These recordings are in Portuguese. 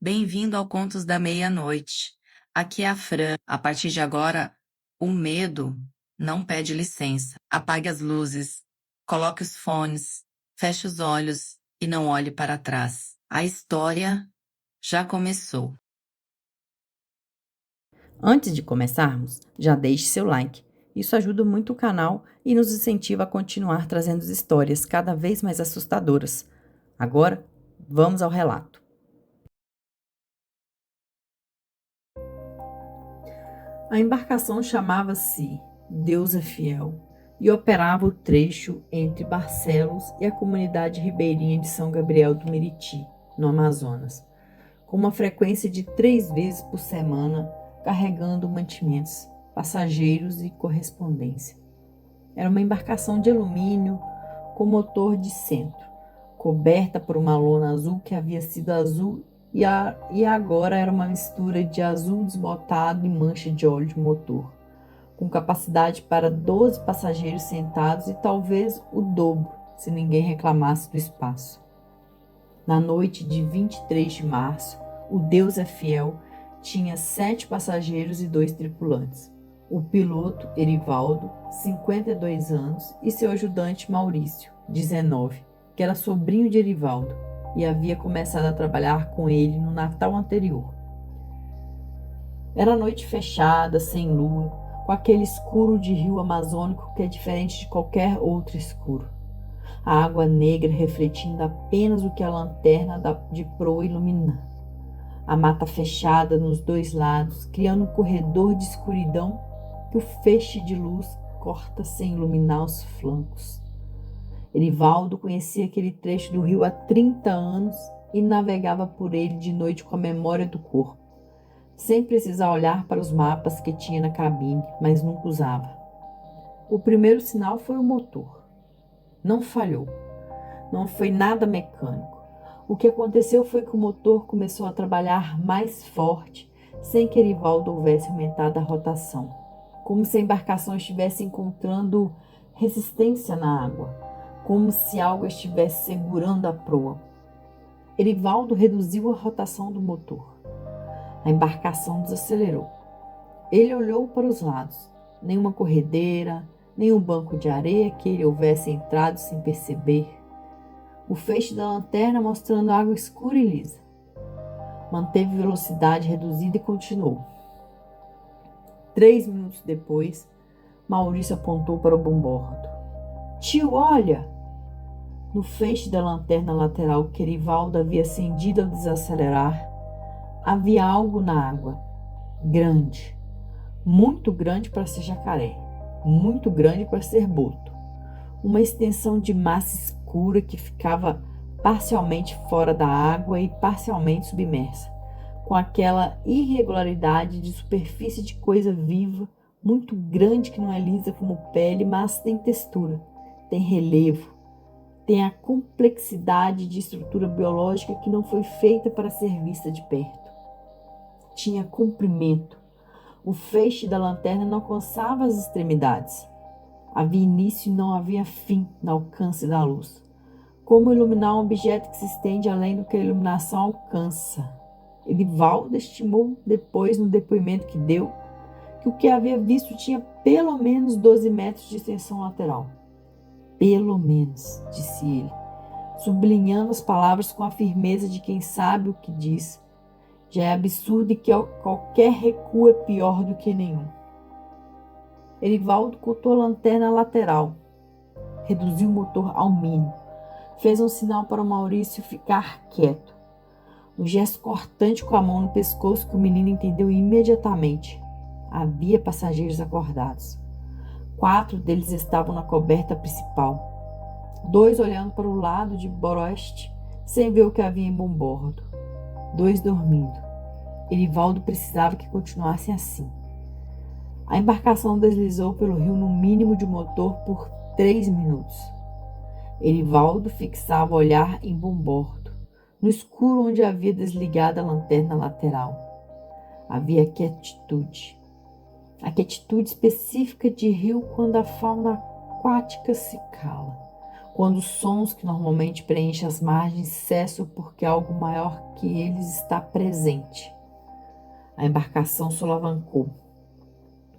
Bem-vindo ao Contos da Meia-Noite. Aqui é a Fran. A partir de agora, o medo não pede licença. Apague as luzes, coloque os fones, feche os olhos e não olhe para trás. A história já começou. Antes de começarmos, já deixe seu like. Isso ajuda muito o canal e nos incentiva a continuar trazendo histórias cada vez mais assustadoras. Agora, vamos ao relato. A embarcação chamava-se Deus é Fiel e operava o trecho entre Barcelos e a comunidade ribeirinha de São Gabriel do Meriti, no Amazonas, com uma frequência de 3 vezes por semana, carregando mantimentos, passageiros e correspondência. Era uma embarcação de alumínio com motor de centro, coberta por uma lona azul que havia sido azul e agora era uma mistura de azul desbotado e mancha de óleo de motor, com capacidade para 12 passageiros sentados e talvez o dobro, se ninguém reclamasse do espaço. Na noite de 23 de março, o Deus é Fiel tinha 7 passageiros e 2 tripulantes. O piloto Erivaldo, 52 anos, e seu ajudante Maurício, 19, que era sobrinho de Erivaldo e havia começado a trabalhar com ele no Natal anterior. Era noite fechada, sem lua, com aquele escuro de rio amazônico que é diferente de qualquer outro escuro. A água negra refletindo apenas o que a lanterna de proa ilumina. A mata fechada nos 2 lados, criando um corredor de escuridão que o feixe de luz corta sem iluminar os flancos. Erivaldo conhecia aquele trecho do rio há 30 anos e navegava por ele de noite com a memória do corpo, sem precisar olhar para os mapas que tinha na cabine, mas nunca usava. O primeiro sinal foi o motor. Não falhou. Não foi nada mecânico. O que aconteceu foi que o motor começou a trabalhar mais forte, sem que Erivaldo houvesse aumentado a rotação, como se a embarcação estivesse encontrando resistência na água, como se algo estivesse segurando a proa. Erivaldo reduziu a rotação do motor. A embarcação desacelerou. Ele olhou para os lados. Nenhuma corredeira, nenhum banco de areia que ele houvesse entrado sem perceber. O feixe da lanterna mostrando água escura e lisa. Manteve velocidade reduzida e continuou. 3 minutos depois, Maurício apontou para o bombordo. Tio, olha! No feixe da lanterna lateral que Erivaldo havia acendido ao desacelerar, havia algo na água. Grande. Muito grande para ser jacaré. Muito grande para ser boto. Uma extensão de massa escura que ficava parcialmente fora da água e parcialmente submersa, com aquela irregularidade de superfície de coisa viva, muito grande que não é lisa como pele, mas tem textura, tem relevo, tem a complexidade de estrutura biológica que não foi feita para ser vista de perto. Tinha comprimento. O feixe da lanterna não alcançava as extremidades. Havia início e não havia fim no alcance da luz. Como iluminar um objeto que se estende além do que a iluminação alcança? Erivaldo estimou depois, no depoimento que deu, que o que havia visto tinha pelo menos 12 metros de extensão lateral. Pelo menos, disse ele, sublinhando as palavras com a firmeza de quem sabe o que diz. Já é absurdo e que qualquer recuo é pior do que nenhum. Erivaldo cortou a lanterna lateral, reduziu o motor ao mínimo, fez um sinal para o Maurício ficar quieto. Um gesto cortante com a mão no pescoço que o menino entendeu imediatamente. Havia passageiros acordados. 4 deles estavam na coberta principal. 2 olhando para o lado de boroeste, sem ver o que havia em bombordo. 2 dormindo. Erivaldo precisava que continuassem assim. A embarcação deslizou pelo rio no mínimo de motor por 3 minutos. Erivaldo fixava o olhar em bombordo, no escuro onde havia desligado a lanterna lateral. Havia quietude. A quietude específica de rio quando a fauna aquática se cala, quando os sons que normalmente preenchem as margens cessam porque algo maior que eles está presente. A embarcação solavancou.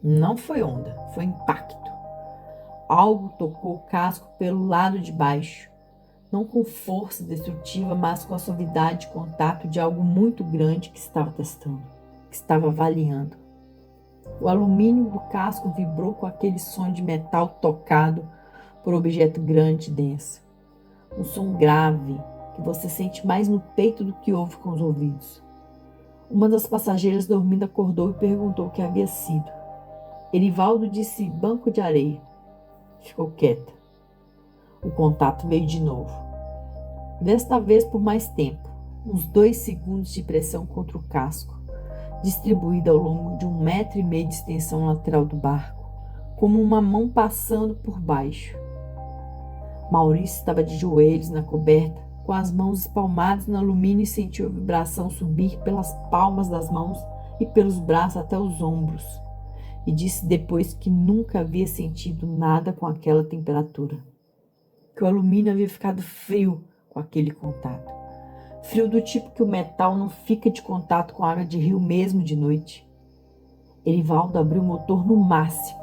Não foi onda, foi impacto. Algo tocou o casco pelo lado de baixo, não com força destrutiva, mas com a suavidade de contato de algo muito grande que estava testando, que estava avaliando. O alumínio do casco vibrou com aquele som de metal tocado por um objeto grande e denso. Um som grave que você sente mais no peito do que ouve com os ouvidos. Uma das passageiras dormindo acordou e perguntou o que havia sido. Erivaldo disse banco de areia. Ficou quieta. O contato veio de novo. Desta vez por mais tempo. Uns 2 segundos de pressão contra o casco, distribuída ao longo de 1,5 metro de extensão lateral do barco, como uma mão passando por baixo. Maurício estava de joelhos na coberta, com as mãos espalmadas no alumínio e sentiu a vibração subir pelas palmas das mãos e pelos braços até os ombros. E disse depois que nunca havia sentido nada com aquela temperatura. Que o alumínio havia ficado frio com aquele contato. Frio do tipo que o metal não fica de contato com água de rio mesmo de noite. Erivaldo abriu o motor no máximo.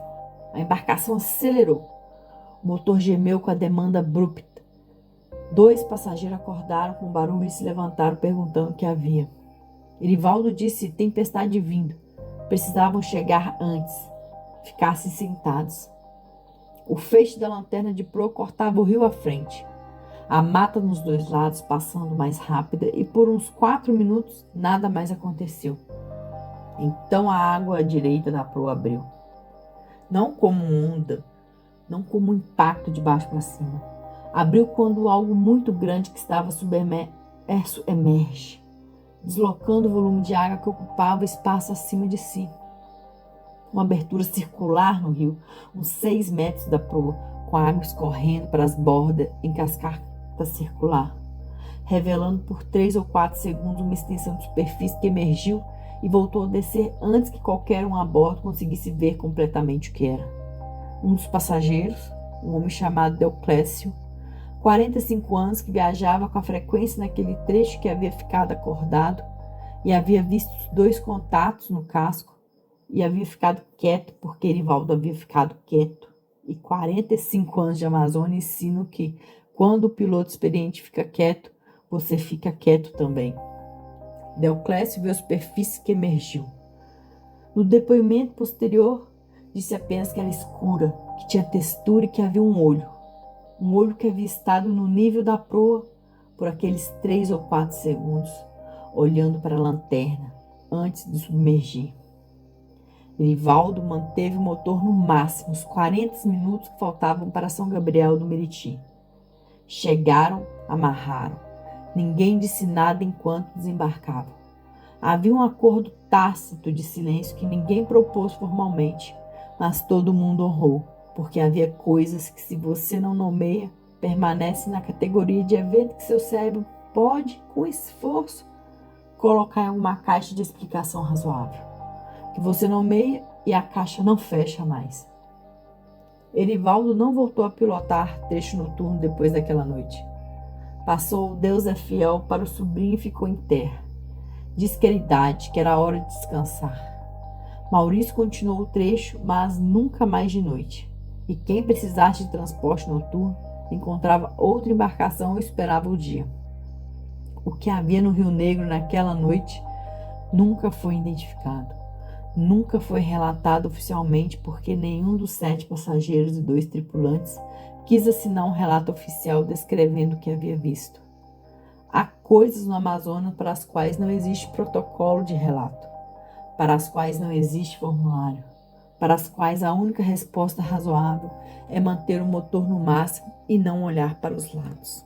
A embarcação acelerou. O motor gemeu com a demanda abrupta. 2 passageiros acordaram com barulho e se levantaram perguntando o que havia. Erivaldo disse tempestade vindo. Precisavam chegar antes. Ficassem sentados. O feixe da lanterna de proa cortava o rio à frente. A mata nos 2 lados passando mais rápida e por uns 4 minutos nada mais aconteceu. Então a água à direita da proa abriu. Não como onda, não como um impacto de baixo para cima. Abriu quando algo muito grande que estava submerso emerge, deslocando o volume de água que ocupava o espaço acima de si. Uma abertura circular no rio, uns 6 metros da proa, com a água escorrendo para as bordas em cascata circular, revelando por 3 ou 4 segundos uma extensão de superfície que emergiu e voltou a descer antes que qualquer um a bordo conseguisse ver completamente o que era. Um dos passageiros, um homem chamado Deoclésio, 45 anos, que viajava com a frequência naquele trecho que havia ficado acordado e havia visto os 2 contatos no casco e havia ficado quieto porque Erivaldo havia ficado quieto. E 45 anos de Amazônia ensinam que quando o piloto experiente fica quieto, você fica quieto também. Deoclésio viu a superfície que emergiu. No depoimento posterior, disse apenas que era escura, que tinha textura e que havia um olho. Um olho que havia estado no nível da proa por aqueles 3 ou 4 segundos, olhando para a lanterna, antes de submergir. Erivaldo manteve o motor no máximo, os 40 minutos que faltavam para São Gabriel do Meriti. Chegaram, amarraram. Ninguém disse nada enquanto desembarcavam. Havia um acordo tácito de silêncio que ninguém propôs formalmente, mas todo mundo honrou, porque havia coisas que, se você não nomeia, permanecem na categoria de evento que seu cérebro pode, com esforço, colocar em uma caixa de explicação razoável, que você nomeia e a caixa não fecha mais. Erivaldo não voltou a pilotar trecho noturno depois daquela noite. Passou o Deus é fiel para o sobrinho e ficou em terra. Disse que era idade, que era hora de descansar. Maurício continuou o trecho, mas nunca mais de noite. E quem precisasse de transporte noturno encontrava outra embarcação ou esperava o dia. O que havia no Rio Negro naquela noite nunca foi identificado. Nunca foi relatado oficialmente porque nenhum dos 7 passageiros e 2 tripulantes quis assinar um relato oficial descrevendo o que havia visto. Há coisas no Amazonas para as quais não existe protocolo de relato, para as quais não existe formulário, para as quais a única resposta razoável é manter o motor no máximo e não olhar para os lados.